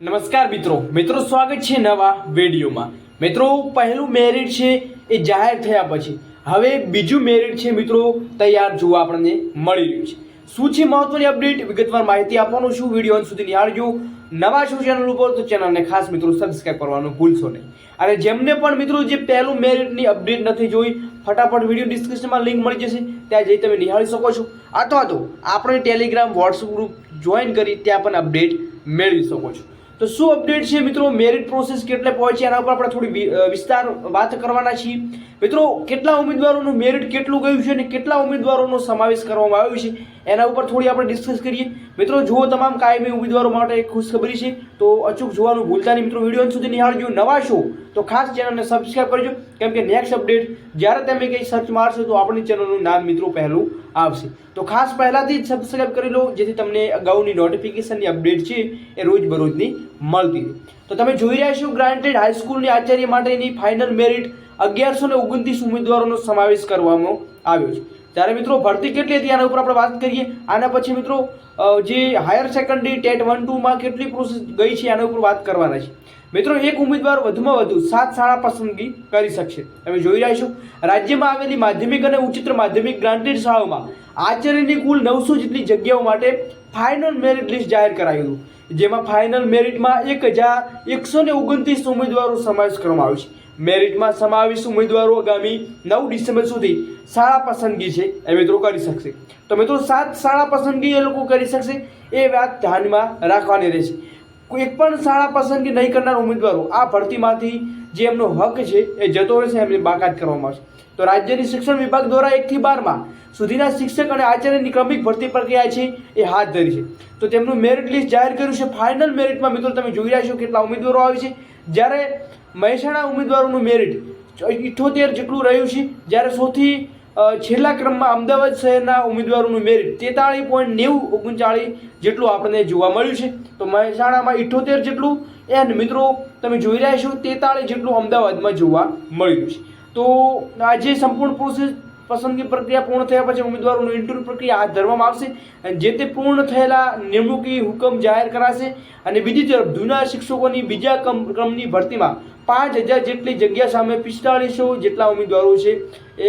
નમસ્કાર મિત્રો સ્વાગત છે નવા વિડીયોમાં। મિત્રો પહેલું મેરિટ છે એ જાહેર થયા પછી હવે બીજું મેરિટ છે મિત્રો તૈયાર જોવા આપણને મળી રહ્યું છે। શું છે મહત્વની અપડેટ વિગતવાર માહિતી આપવાનો છું, વિડીયો અંત સુધી નિહાળજો। નવા છો ચેનલ ઉપર તો ચેનલને ખાસ મિત્રો સબસ્ક્રાઇબ કરવાનું ભૂલશો નહીં। અને જેમને પણ મિત્રો જે પહેલું મેરિટની અપડેટ નથી જોઈ, ફટાફટ વિડીયો ડિસ્ક્રિપ્શનમાં લિંક મળી જશે, ત્યાં જઈ તમે નિહાળી શકો છો, અથવા તો આપણે ટેલિગ્રામ વોટ્સઅપ ગ્રુપ જોઈન કરી ત્યાં પણ અપડેટ મેળવી શકો છો। તો શું અપડેટ છે મિત્રો, મેરિટ પ્રોસેસ કેટલે પહોંચી એના ઉપર આપણે થોડી વિસ્તાર વાત કરવાના છીએ। મિત્રો કેટલા ઉમેદવારોનું મેરિટ કેટલું ગયું છે અને કેટલા ઉમેદવારોનો સમાવેશ કરવામાં આવ્યો છે એના ઉપર થોડી આપણે ડિસ્કસ કરીએ। મિત્રો જો તમામ કાયમી ઉમેદવારો માટે એક ખુશખબરી છે, તો અચૂક જોવાનું ભૂલતા નહીં મિત્રો, વિડીયો અંત સુધી નિહાળજો। નવા છો તો ખાસ ચેનલને સબસ્ક્રાઇબ કરજો, કેમ કે નેક્સ્ટ અપડેટ જ્યારે તમે કંઈ સર્ચ મારશો તો આપણી ચેનલનું નામ મિત્રો પહેલું આવશે। તો ખાસ પહેલાથી જ સબસ્ક્રાઇબ કરી લો, જેથી તમને અગાઉની નોટિફિકેશનની અપડેટ છે એ રોજબરોજની મળતી રહે। તો તમે જોઈ રહ્યા છો ગ્રાન્ટેડ હાઈસ્કૂલની આચાર્ય માટેની ફાઇનલ મેરિટ 1129 ઉમેદવારોનો સમાવેશ કરવામાં આવ્યો છે। ત્યારે મિત્રો ભરતી કેટલી હતી આના ઉપર આપણે વાત કરીએ। આના પછી મિત્રો જે હાયર સેકન્ડરી ટેટ 1-2માં કેટલી પ્રોસેસ ગઈ છે આના ઉપર વાત કરવાના છે। મિત્રો એક ઉમેદવાર વધુમાં વધુ 7 શાળા પસંદગી કરી શકશે। તમે જોઈ રહ્યા છો રાજ્યમાં આવેલી માધ્યમિક અને ઉચ્ચતર માધ્યમિક ગ્રાન્ટેડ શાળાઓમાં આચાર્યની કુલ 900 જેટલી જગ્યાઓ માટે ફાઇનલ મેરિટ લિસ્ટ જાહેર કરાયું હતું, જેમાં ફાઇનલ મેરિટમાં 1129 ઉમેદવારો સમાવેશ કરવામાં આવ્યો છે। મેરિટમાં સમાવેશ ઉમેદવારો આગામી 9 ડિસેમ્બર સુધી શાળા પસંદગી છે એ મિત્રો કરી શકશે। તો મિત્રો 7 શાળા પસંદગી એ લોકો કરી શકશે, એ વાત ધ્યાનમાં રાખવાની રહેશે। એક પણ શાળા પસંદગી નહીં કરનાર ઉમેદવારો આ ભરતીમાંથી જે એમનો હક છે એ જતો રહેશે, એમને બાકાત કરવામાં આવશે। તો રાજ્યની શિક્ષણ વિભાગ દ્વારા 1 થી 12 સુધીના શિક્ષક અને આચાર્યની ક્રમિક ભરતી પ્રક્રિયા છે એ હાથ ધરી છે। તો તેમનું મેરિટ લિસ્ટ જાહેર કર્યું છે। ફાઇનલ મેરિટમાં મિત્રો તમે જોઈ રહ્યા છો કેટલા ઉમેદવારો આવે છે, જ્યારે મહેસાણા ઉમેદવારોનું મેરિટ 78 જેટલું રહ્યું છે, જ્યારે સૌથી છેલ્લા ક્રમમાં અમદાવાદ શહેરના ઉમેદવારોનું મેરિટ 43.939 જેટલું આપણને જોવા મળ્યું છે। તો મહેસાણામાં 78 જેટલું એન્ડ મિત્રો તમે જોઈ રહ્યા છો 43 જેટલું અમદાવાદમાં જોવા મળ્યું છે। તો આજે સંપૂર્ણ પ્રોસેસ પસંદગી પ્રક્રિયા પૂર્ણ થયા પછી ઉમેદવારોનું ઇન્ટરવ્યૂ પ્રક્રિયા હાથ ધરવામાં આવશે, અને જે તે પૂર્ણ થયેલા નિમણૂકી હુકમ જાહેર કરાશે। અને બીજી તરફ જૂના શિક્ષકોની બીજા ક્રમની ભરતીમાં 5000 જેટલી જગ્યા સામે 4500 જેટલા ઉમેદવારો છે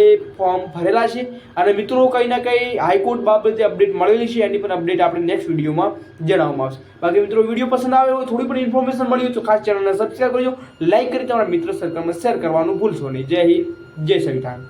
એ ફોર્મ ભરેલા છે। અને મિત્રો કંઈ ના કંઈ હાઈકોર્ટ બાબતે અપડેટ મળેલી છે, એની પણ અપડેટ આપણે નેક્સ્ટ વિડીયોમાં જણાવવામાં આવશે। બાકી મિત્રો વિડીયો પસંદ આવે હોય, થોડી પણ ઇન્ફોર્મેશન મળી હોય તો ખાસ ચેનલને સબસ્ક્રાઈબ કરજો, લાઈક કરી તમારા મિત્ર સર્કલમાં શેર કરવાનું ભૂલશો નહીં। જય હિન્દ, જય સંવિધાન।